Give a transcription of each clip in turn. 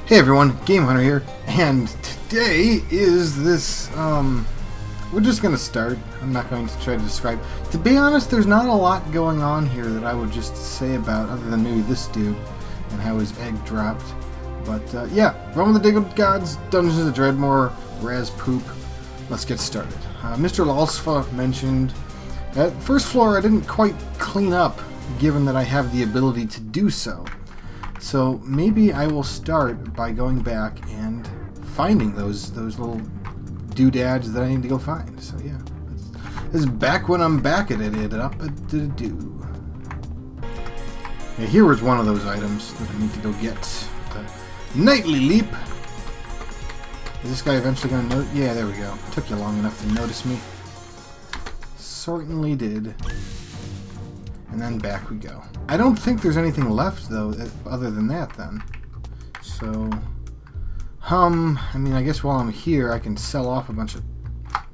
Hey everyone, Game Hunter here, and today is this, we're just gonna start. I'm not going to try to describe. To be honest, there's not a lot going on here that I would just say about, other than maybe this dude, and how his egg dropped. But, yeah, Realm of the Diggle Gods, Dungeons of Dreadmore, Raz Poop. Let's get started. Mr. Lalsfa mentioned, at first floor I didn't quite clean up, given that I have the ability to do so. So maybe I will start by going back and finding those little doodads that I need to go find. So yeah, this is back when I'm back at it up at the do. Yeah, here was one of those items that I need to go get. The Nightly Leap. Is this guy eventually going to notice? Yeah, there we go. Took you long enough to notice me. Certainly did. And then back we go. I don't think there's anything left, though, other than that, then. So, I mean, I guess while I'm here, I can sell off a bunch of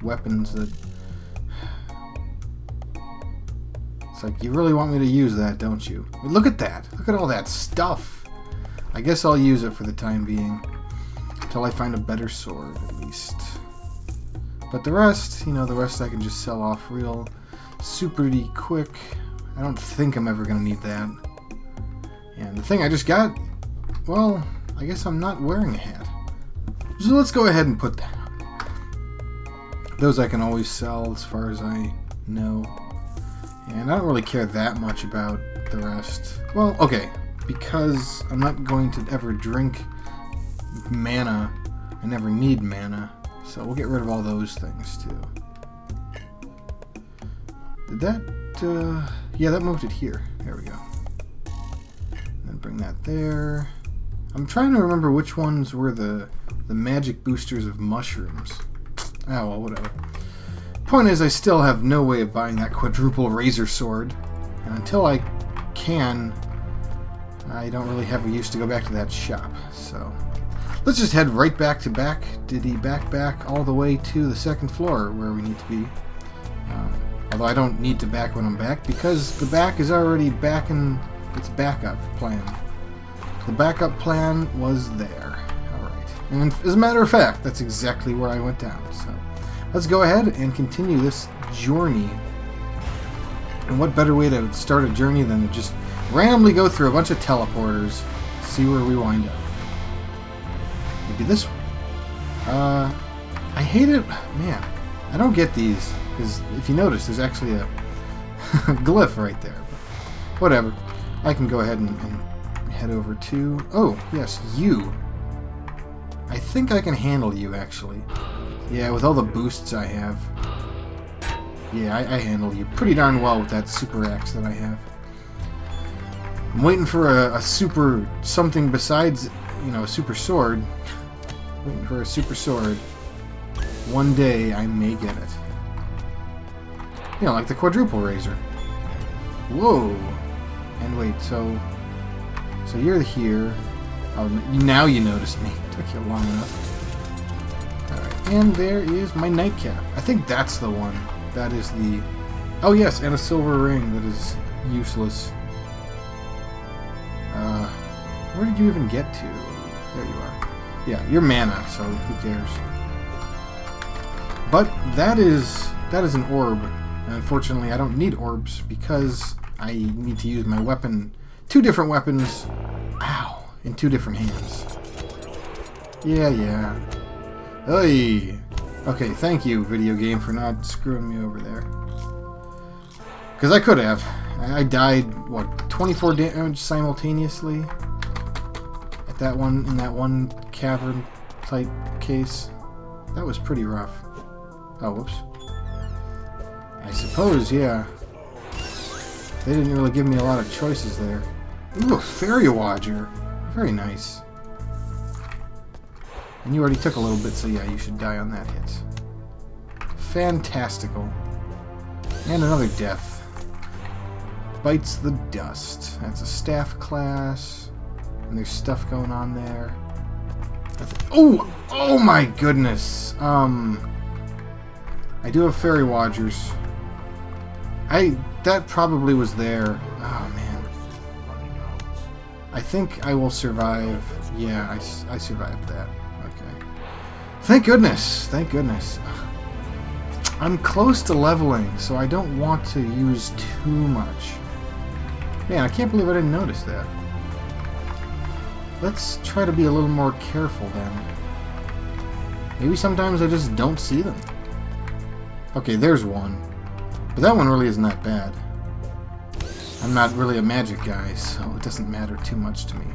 weapons that... It's like, you really want me to use that, don't you? But look at that! Look at all that stuff! I guess I'll use it for the time being. Until I find a better sword, at least. But the rest, you know, the rest I can just sell off real super-y quick. I don't think I'm ever going to need that. And the thing I just got, well, I guess I'm not wearing a hat. So let's go ahead and put that on. Those I can always sell as far as I know. And I don't really care that much about the rest. Well, okay, because I'm not going to ever drink mana. I never need mana. So we'll get rid of all those things too. Did that... yeah, that moved it here. There we go. Then bring that there. I'm trying to remember which ones were the magic boosters of mushrooms. Oh, well, whatever. Point is, I still have no way of buying that quadruple razor sword. And until I can, I don't really have a use to go back to that shop. So, let's just head right back to back all the way to the second floor where we need to be. Although I don't need to back when I'm back, because the back is already back in its backup plan. The backup plan was there. Alright. And as a matter of fact, that's exactly where I went down. So let's go ahead and continue this journey. And what better way to start a journey than to just randomly go through a bunch of teleporters, see where we wind up. Maybe this one. I hate it. Man, I don't get these. Because if you notice, there's actually a glyph right there. But whatever. I can go ahead and head over to... Oh, yes, you. I think I can handle you, actually. Yeah, with all the boosts I have. Yeah, I handle you pretty darn well with that super axe that I have. I'm waiting for a super something besides, you know, a super sword. Waiting for a super sword. One day I may get it. You know, like the quadruple razor. Whoa! And wait, so you're here. Oh, now you noticed me. Took you long enough. Alright, and there is my nightcap. I think that's the one. That is the... Oh yes, and a silver ring that is useless. Where did you even get to? There you are. Yeah, you're mana, so who cares? But that is an orb. Unfortunately, I don't need orbs because I need to use my weapon, 2 different weapons, ow, in 2 different hands. Yeah. Oy! Okay, thank you, video game, for not screwing me over there. Because I could have. I died, what, 24 damage simultaneously? At that one, in that one cavern type case. That was pretty rough. Oh, whoops. I suppose, yeah. They didn't really give me a lot of choices there. Ooh, Fairy Wadger. Very nice. And you already took a little bit, so yeah, you should die on that hit. Fantastical. And another death. Bites the Dust. That's a staff class. And there's stuff going on there. Oh! Oh my goodness! I do have Fairy Wadgers. That probably was there. Oh man. I think I will survive. Yeah, I survived that. Okay. Thank goodness. Thank goodness. I'm close to leveling, so I don't want to use too much. Man, I can't believe I didn't notice that. Let's try to be a little more careful then. Maybe sometimes I just don't see them. Okay, there's one. But that one really isn't that bad. I'm not really a magic guy, so it doesn't matter too much to me.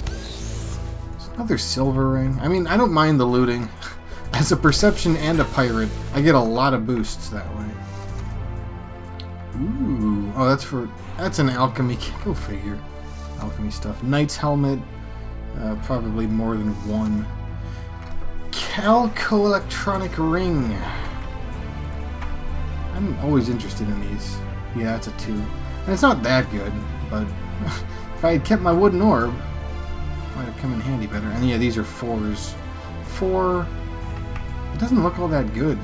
There's another silver ring. I mean, I don't mind the looting. As a perception and a pirate, I get a lot of boosts that way. Ooh. Oh, that's an alchemy. Go figure. Alchemy stuff. Knight's helmet. Probably more than one. Calco-electronic ring. I'm always interested in these. Yeah, it's a 2. And it's not that good, but if I had kept my wooden orb, it might have come in handy better. And yeah, these are 4s. 4... It doesn't look all that good.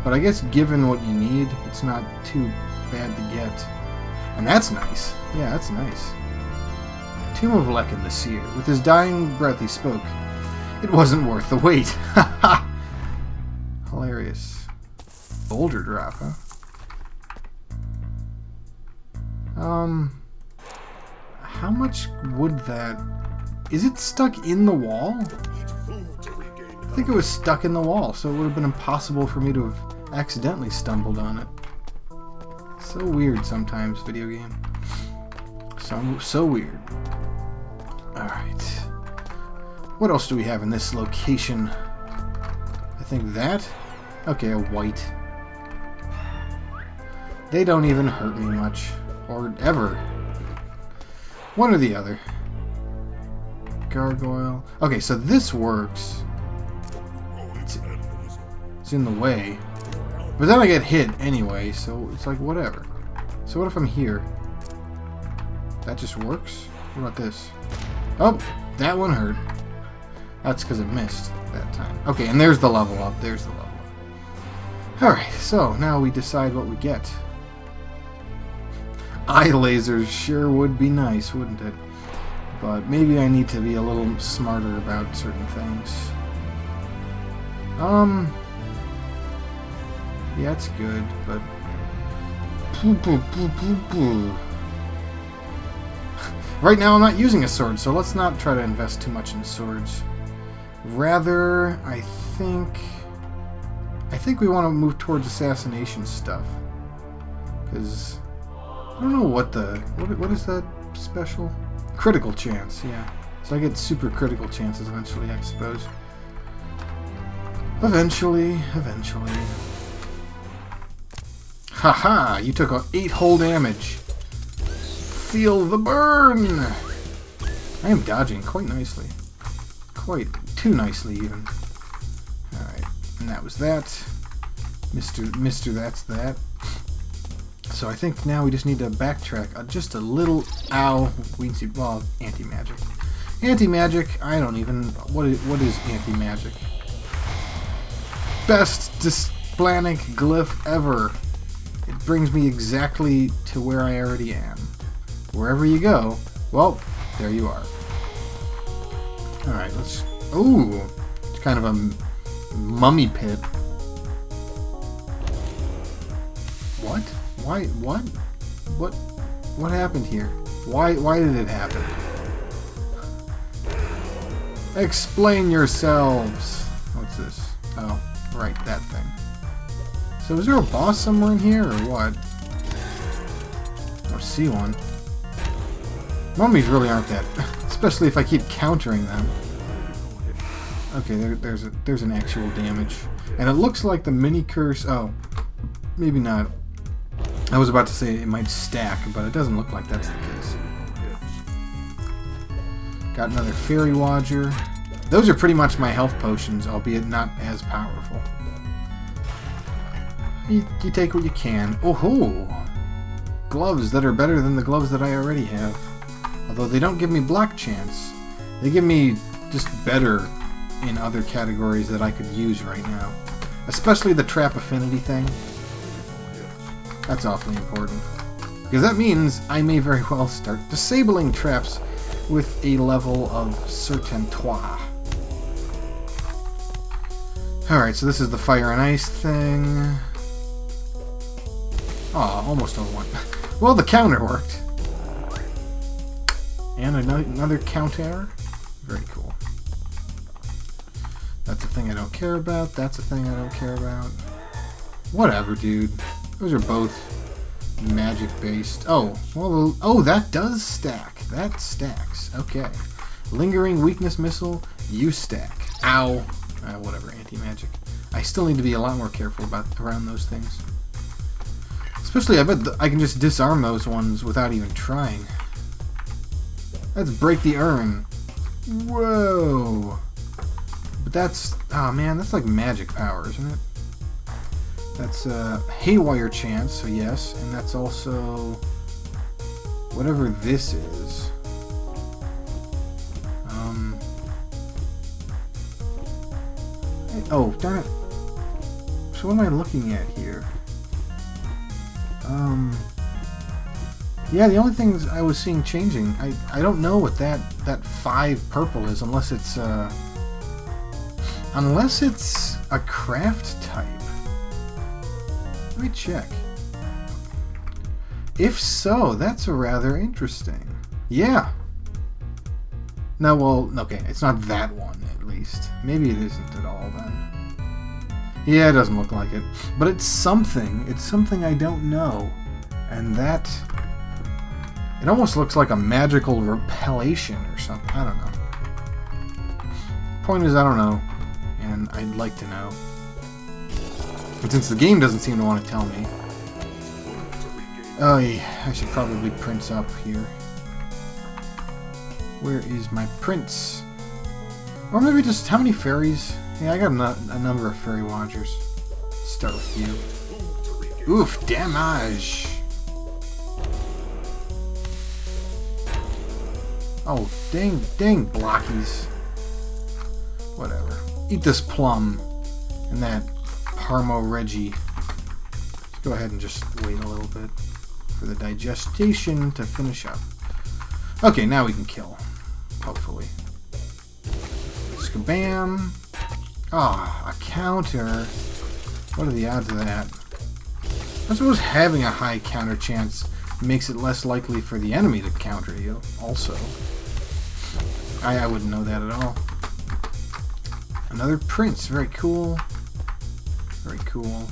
But I guess given what you need, it's not too bad to get. And that's nice. Yeah, that's nice. Tomb of Lekin the Seer. With his dying breath he spoke. It wasn't worth the wait. Ha Hilarious. Boulder drop, huh? How much would that... Is it stuck in the wall? I think it was stuck in the wall, so it would have been impossible for me to have accidentally stumbled on it. So weird sometimes, video game. So weird. Alright. What else do we have in this location? I think that? Okay, a white. They don't even hurt me much. Or ever. One or the other. Gargoyle. Okay, so this works. It's in the way. But then I get hit anyway, so it's like whatever. So what if I'm here? That just works? What about this? Oh, that one hurt. That's because it missed that time. Okay, and there's the level up. There's the level up. Alright, so now we decide what we get. Eye lasers sure would be nice, wouldn't it? But maybe I need to be a little smarter about certain things. Yeah, it's good, but... Right now I'm not using a sword, so let's not try to invest too much in swords. Rather, I think we want to move towards assassination stuff. Because I don't know what is that special? Critical chance, yeah. So I get super critical chances eventually, I suppose. Eventually. Haha, you took 8 whole damage. Feel the burn! I am dodging quite nicely. Quite too nicely, even. Alright, and that was that. Mr. That's that. So I think now we just need to backtrack just a little. Ow. We can see, well, anti-magic. Anti-magic, I don't even... What is anti-magic? Best Displanic glyph ever. It brings me exactly to where I already am. Wherever you go, well, there you are. Alright, let's... Ooh! It's kind of a mummy pit. What? Why? What? What happened here? Why did it happen? Explain yourselves! What's this? Oh, right, that thing. So is there a boss somewhere in here, or what? I don't see one. Mummies really aren't that, especially if I keep countering them. Okay, there's an actual damage, and it looks like the mini curse. Oh, maybe not. I was about to say it might stack, but it doesn't look like that's the case. Got another fairy watcher. Those are pretty much my health potions, albeit not as powerful. You take what you can. Oh-ho! Gloves that are better than the gloves that I already have. Although they don't give me block chance. They give me just better in other categories that I could use right now. Especially the trap affinity thing. That's awfully important. Because that means I may very well start disabling traps with a level of certain-toi. Alright, so this is the fire and ice thing. Aw, almost over one. Well, the counter worked. And another counter. Very cool. That's a thing I don't care about. That's a thing I don't care about. Whatever, dude. Those are both magic-based. Oh, well, oh, that does stack. That stacks. Okay. Lingering weakness missile, you stack. Ow. Whatever, anti-magic. I still need to be a lot more careful around those things. Especially, I bet I can just disarm those ones without even trying. Let's break the urn. Whoa. But that's... oh man, that's like magic power, isn't it? That's haywire chance, so yes. And that's also... whatever this is. Oh, darn it. So what am I looking at here? Yeah, the only things I was seeing changing, I don't know what that 5 purple is, unless it's a craft type. Let me check. If so, that's rather interesting. Yeah. No, well, okay, it's not that one, at least. Maybe it isn't at all, then. Yeah, it doesn't look like it. But it's something. It's something I don't know. And that... it almost looks like a magical repellation or something. I don't know. Point is, I don't know. And I'd like to know. But since the game doesn't seem to want to tell me... oh, yeah, I should probably prince up here. Where is my prince? Or maybe just how many fairies? Yeah, I got a number of fairy watchers. Start with you. Oof, damage! Oh, dang blockies. Whatever. Eat this plum and that Parmo Reggie. Let's go ahead and just wait a little bit for the digestion to finish up. Okay, now we can kill. Hopefully. Skabam. Ah, a counter. What are the odds of that? I suppose having a high counter chance makes it less likely for the enemy to counter you, also. I wouldn't know that at all. Another prince. Very cool. Very cool.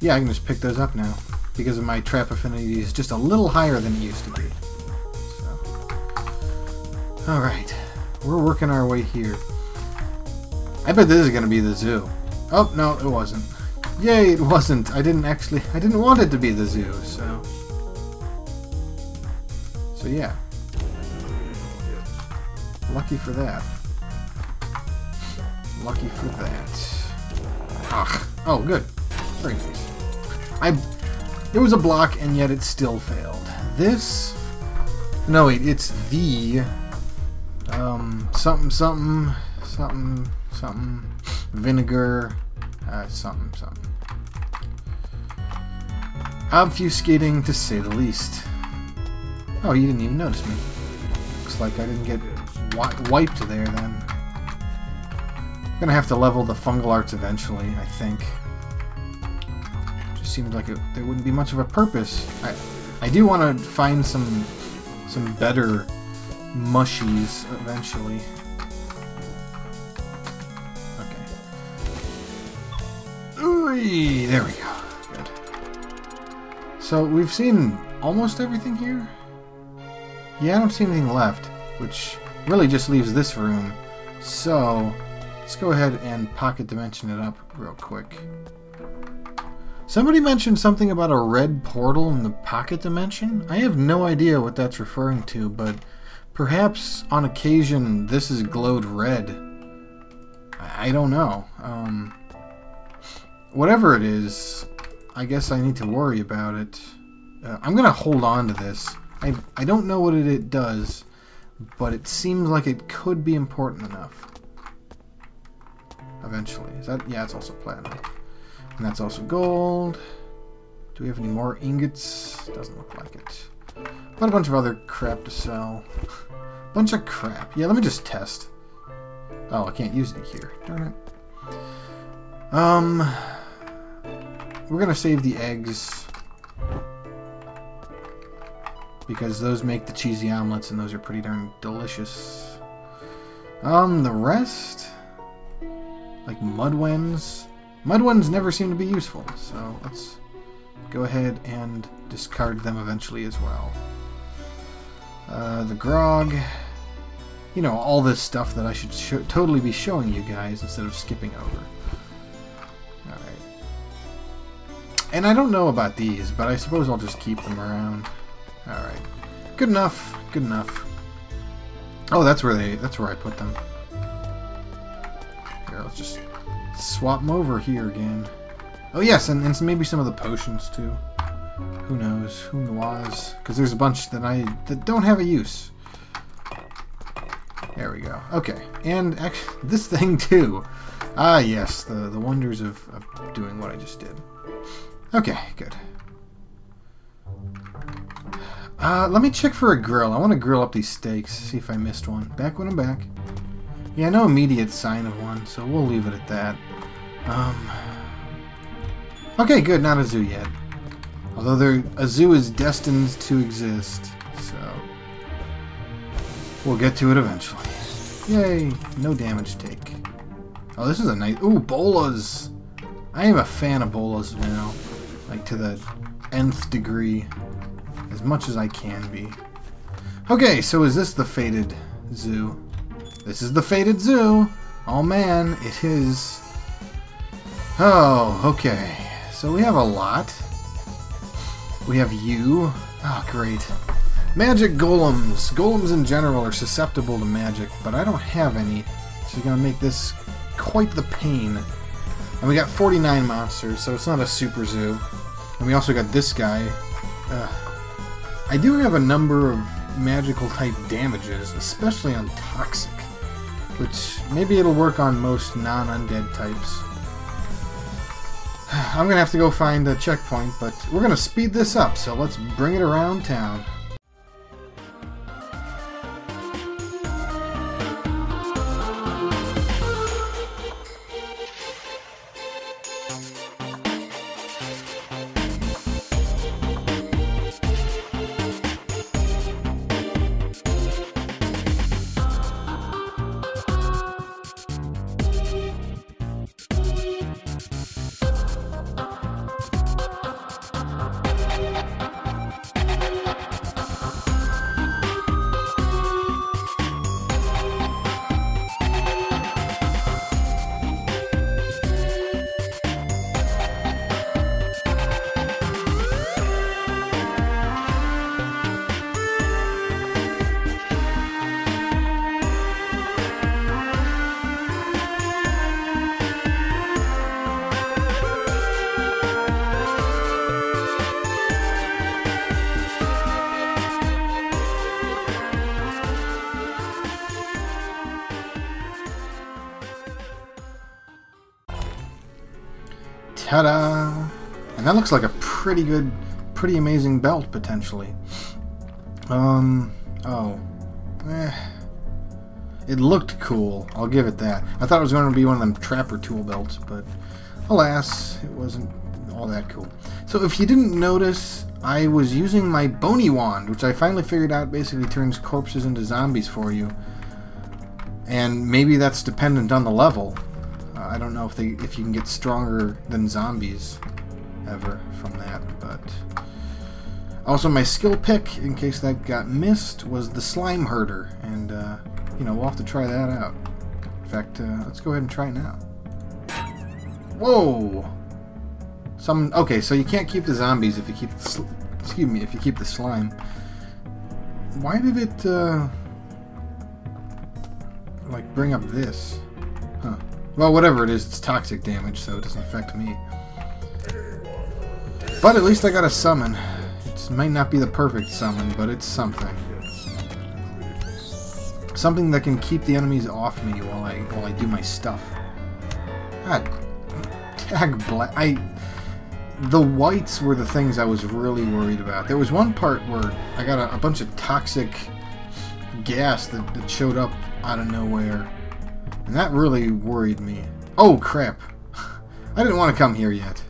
Yeah, I can just pick those up now. Because of my trap affinity is just a little higher than it used to be. So. Alright. We're working our way here. I bet this is going to be the zoo. Oh, no, it wasn't. Yay, it wasn't. I didn't want it to be the zoo, so... so yeah. Lucky for that. Lucky for that. Ah. Oh, good. Very nice. It was a block, and yet it still failed. This... no, wait, it's the... something... vinegar... something. Obfuscating, to say the least. Oh, you didn't even notice me. Looks like I didn't get wiped there, then. I'm gonna have to level the fungal arts eventually, I think. Just seemed like there wouldn't be much of a purpose. I do want to find some better mushies eventually. Okay. Ooh, there we go. Good. So we've seen almost everything here. Yeah, I don't see anything left, which really just leaves this room. So let's go ahead and pocket dimension it up real quick. Somebody mentioned something about a red portal in the pocket dimension. I have no idea what that's referring to, but perhaps on occasion this is glowed red. I don't know. Whatever it is, I guess I need to worry about it. I'm going to hold on to this. I don't know what it does, but it seems like it could be important enough. Eventually. Is that? Yeah, it's also platinum. And that's also gold. Do we have any more ingots? Doesn't look like it. But a bunch of other crap to sell. Bunch of crap. Yeah, let me just test. Oh, I can't use it here. Darn it. We're gonna save the eggs because those make the cheesy omelets, and those are pretty darn delicious. The rest, like mudwens. Mudwens never seem to be useful, so let's go ahead and discard them eventually as well. The grog, you know, all this stuff that I should totally be showing you guys instead of skipping over. Alright. And I don't know about these, but I suppose I'll just keep them around. Alright. Good enough. Good enough. Oh, that's where I put them. Here, let's just swap them over here again. Oh yes, and maybe some of the potions too. Who knows? Who knows? Because there's a bunch that don't have a use. There we go. Okay, and actually, this thing too. Ah yes, the wonders of doing what I just did. Okay, good. Let me check for a grill. I want to grill up these steaks, see if I missed one. Back when I'm back. Yeah, no immediate sign of one, so we'll leave it at that. Okay, good, not a zoo yet. Although a zoo is destined to exist, so we'll get to it eventually. Yay, no damage take. Oh, this is a nice... Ooh, bolas! I am a fan of bolas now. Like, to the nth degree. As much as I can be. Okay, so is this the fated zoo? This is the fated zoo! Oh man, it is. Oh, okay. So we have a lot. We have you. Oh, great. Magic golems. Golems in general are susceptible to magic, but I don't have any. So you're going to make this quite the pain. And we got 49 monsters, so it's not a super zoo. And we also got this guy. I do have a number of magical type damages, especially on toxic. Which, maybe it'll work on most non-undead types. I'm going to have to go find a checkpoint, but we're going to speed this up, so let's bring it around town. Ta-da! And that looks like a pretty good, pretty amazing belt, potentially. It looked cool, I'll give it that. I thought it was going to be one of them trapper tool belts, but alas, it wasn't all that cool. So if you didn't notice, I was using my bony wand, which I finally figured out basically turns corpses into zombies for you. And maybe that's dependent on the level. I don't know if you can get stronger than zombies ever from that, but also my skill pick, in case that got missed, was the slime herder, and you know, we'll have to try that out. In fact, let's go ahead and try it now. Whoa! Okay, so you can't keep the zombies if you keep if you keep the slime. Why did it like bring up this? Huh. Well, whatever it is, it's toxic damage, so it doesn't affect me. But at least I got a summon. It might not be the perfect summon, but it's something. Something that can keep the enemies off me while I do my stuff. God, tag black. the whites were the things I was really worried about. There was one part where I got a bunch of toxic gas that showed up out of nowhere, and that really worried me. Oh crap, I didn't want to come here yet.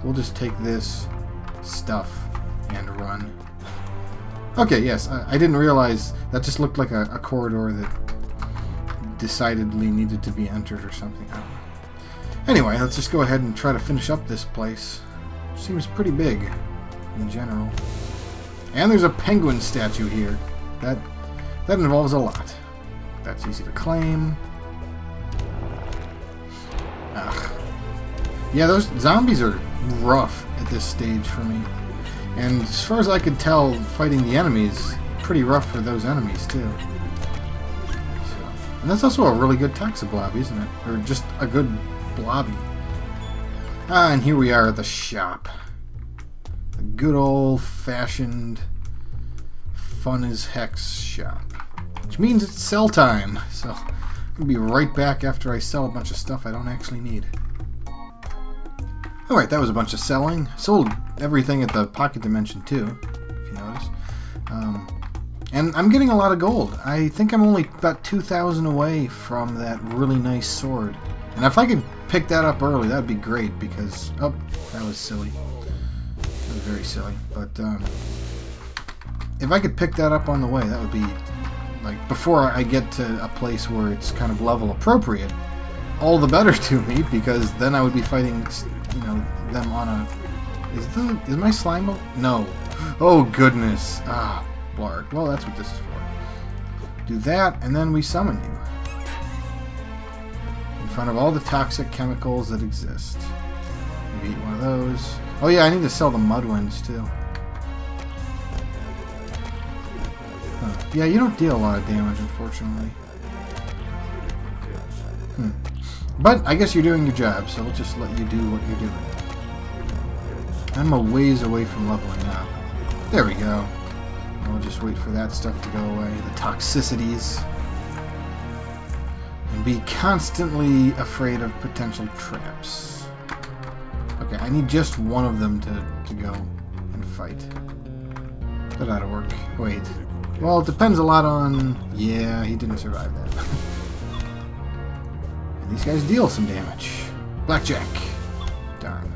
We'll just take this stuff and run. Okay, yes, I didn't realize that just looked like a corridor that decidedly needed to be entered or something. I don't know. Anyway, let's just go ahead and try to finish up this place. Seems pretty big in general. And there's a penguin statue here. That involves a lot. That's easy to claim. Ugh. Yeah, those zombies are rough at this stage for me. And as far as I could tell, fighting the enemies, pretty rough for those enemies too. So, and that's also a really good toxiblob, isn't it? Or just a good blobby. Ah, and here we are at the shop. The good old-fashioned fun as heck shop. Which means it's sell time. So I'm gonna be right back after I sell a bunch of stuff I don't actually need. Alright, that was a bunch of selling. Sold everything at the pocket dimension too, if you notice. And I'm getting a lot of gold. I think I'm only about 2,000 away from that really nice sword. And if I could pick that up early, that would be great, because... Oh, that was silly. That was very silly. But, if I could pick that up on the way, that would be... Like, before I get to a place where it's kind of level appropriate, all the better to me, because then I would be fighting, you know, them on a... Is my slime... No. Oh, goodness. Ah, blarg. Well, that's what this is for. Do that, and then we summon you. In front of all the toxic chemicals that exist. Maybe eat one of those. Oh yeah, I need to sell the mudwinds too. Huh. Yeah, you don't deal a lot of damage, unfortunately. But I guess you're doing your job, so we'll just let you do what you're doing. I'm a ways away from leveling up. There we go. And we'll just wait for that stuff to go away. The toxicities. And be constantly afraid of potential traps. Okay, I need just one of them to go and fight. That ought to work. Wait. Well, it depends a lot on... Yeah, he didn't survive that. And these guys deal some damage. Blackjack. Darn.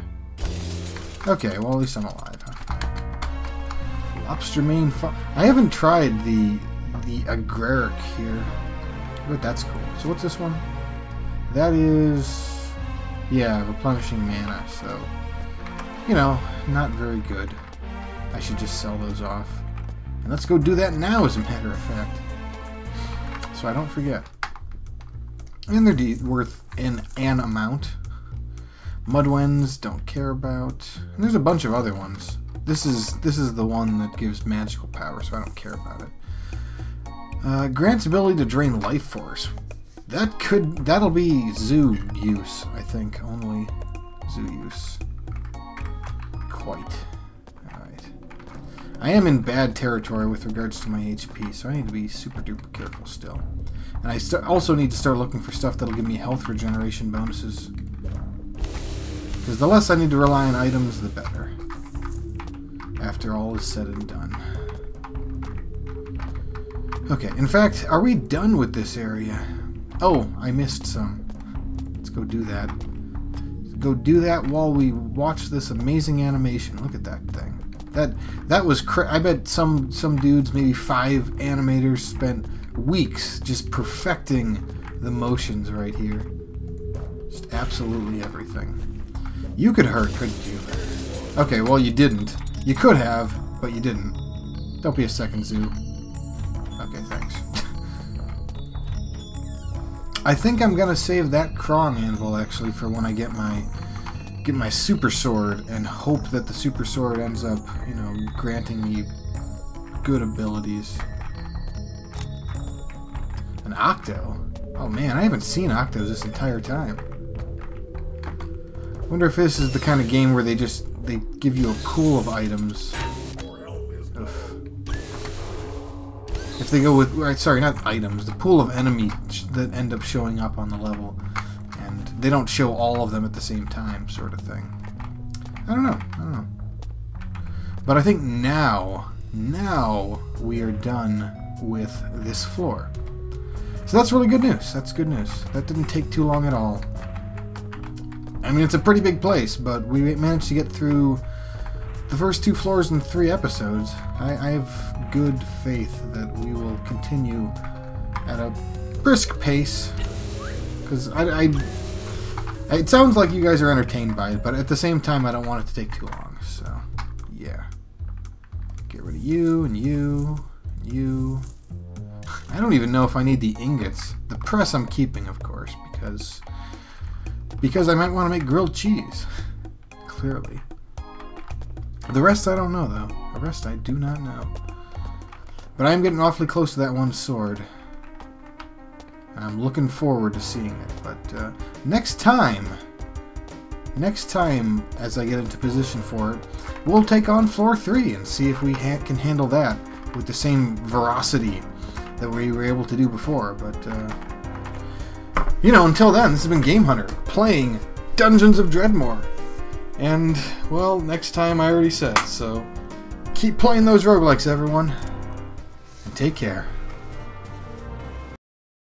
Okay, well, at least I'm alive, huh? Lobster main farm. I haven't tried the agraric here. But that's cool. So what's this one? That is... Yeah, replenishing mana, so... You know, not very good. I should just sell those off. And let's go do that now, as a matter of fact. So I don't forget. And they're worth an amount. Mudwens, don't care about. And there's a bunch of other ones. This is the one that gives magical power, so I don't care about it. Grants ability to drain life force. That'll be zoo use, I think. Only zoo use. Quite. Alright. I am in bad territory with regards to my HP, so I need to be super duper careful still. And I also need to start looking for stuff that'll give me health regeneration bonuses. Because the less I need to rely on items, the better. After all is said and done. Okay, in fact, are we done with this area? Oh, I missed some. Let's go do that. Let's go do that while we watch this amazing animation. Look at that thing. That was I bet some dudes, maybe 5 animators, spent weeks just perfecting the motions right here. Just absolutely everything. You could hurt, couldn't you? Okay, well you didn't. You could have, but you didn't. Don't be a second zoo. Okay, thanks. I think I'm gonna save that Krong anvil actually for when I get my super sword, and hope that the super sword ends up, you know, granting me good abilities. An Octo? Oh man, I haven't seen Octos this entire time. Wonder if this is the kind of game where they give you a pool of items. Oof. If they go with, sorry, not items, the pool of enemies that end up showing up on the level, and they don't show all of them at the same time, sort of thing. I don't know. But I think now we are done with this floor. So that's really good news. That's good news. That didn't take too long at all. I mean, it's a pretty big place, but we managed to get through the first 2 floors in 3 episodes. I have good faith that we will continue at a brisk pace, because it sounds like you guys are entertained by it, but at the same time, I don't want it to take too long. So, yeah. Get rid of you and you and you. I don't even know if I need the ingots. The press I'm keeping, of course, because I might want to make grilled cheese. Clearly. The rest I don't know, though. The rest I do not know. But I'm getting awfully close to that one sword. And I'm looking forward to seeing it. But next time, as I get into position for it, we'll take on floor 3 and see if we can handle that with the same veracity that we were able to do before. But, you know, until then, this has been Game Hunter, playing Dungeons of Dreadmore. And, well, next time I already said, so keep playing those roguelikes, everyone, and take care.